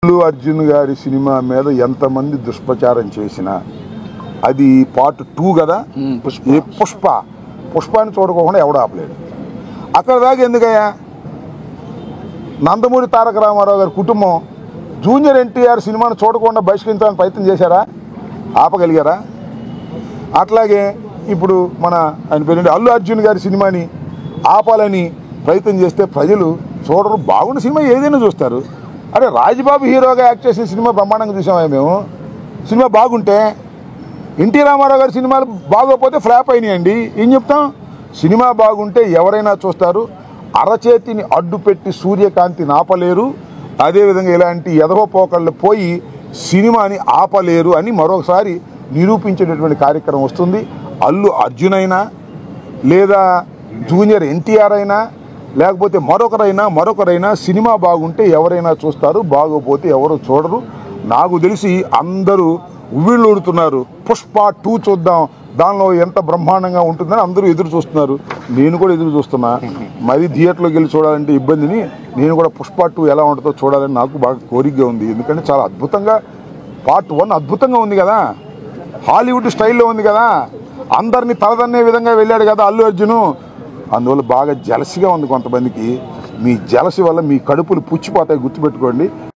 అల్లు అర్జున్ గారి సినిమా మీద ఎంతమంది దుష్ప్రచారం చేసినా అది పార్ట్ 2 కదా. పుష్పాన్ని చూడకోకుండా ఎవడు ఆపలేడు. అక్కడ దాకా ఎందుకయ్యా? నందమూరి తారక రామారావు గారి కుటుంబం జూనియర్ ఎన్టీఆర్ సినిమాను చూడకుండా బహిష్కరించాలని ప్రయత్నం చేశారా? ఆపగలిగారా? అట్లాగే ఇప్పుడు ఆయన పేరు అల్లు అర్జున్ గారి సినిమాని ఆపాలని ప్రయత్నం చేస్తే ప్రజలు చూడరు. బాగున్న సినిమా ఏదైనా చూస్తారు. అరే రాజ్బాబు హీరోగా యాక్ట్ చేసిన సినిమా బ్రహ్మాండంగా చూసామా మేము? సినిమా బాగుంటే, ఎన్టీ రామారావు గారి సినిమాలు బాగోకపోతే ఫ్లాప్ అయినాయండి. ఏం చెప్తాం? సినిమా బాగుంటే ఎవరైనా చూస్తారు. అరచేతిని అడ్డు పెట్టి సూర్యకాంతిని ఆపలేరు. అదేవిధంగా ఇలాంటి ఎదవపోకళ్ళు పోయి సినిమాని ఆపలేరు అని మరొకసారి నిరూపించేటటువంటి కార్యక్రమం వస్తుంది. అల్లు అర్జున్ అయినా లేదా జూనియర్ ఎన్టీఆర్ అయినా లేకపోతే మరొకరైనా సినిమా బాగుంటే ఎవరైనా చూస్తారు, బాగోపోతే ఎవరు చూడరు. నాకు తెలిసి అందరూ ఉవ్విళ్ళు ఊడుతున్నారు. పుష్ప 2 చూద్దాం, దానిలో ఎంత బ్రహ్మాండంగా ఉంటుందని అందరూ ఎదురు చూస్తున్నారు. నేను కూడా ఎదురు చూస్తున్నా. మరి థియేటర్లోకి వెళ్ళి చూడాలంటే ఇబ్బందిని నేను కూడా పుష్ప 2 ఎలా ఉంటుందో చూడాలని నాకు బాగా కోరికగా ఉంది. ఎందుకంటే చాలా అద్భుతంగా పార్ట్ 1 అద్భుతంగా ఉంది కదా, హాలీవుడ్ స్టైల్లో ఉంది కదా, అందరినీ తలదన్నే విధంగా వెళ్ళాడు కదా అల్లు అర్జును. అందువల్ల బాగా జలసిగా ఉంది కొంతమందికి. మీ జలసి వల్ల మీ కడుపులు పుచ్చిపోతాయి, గుర్తుపెట్టుకోండి.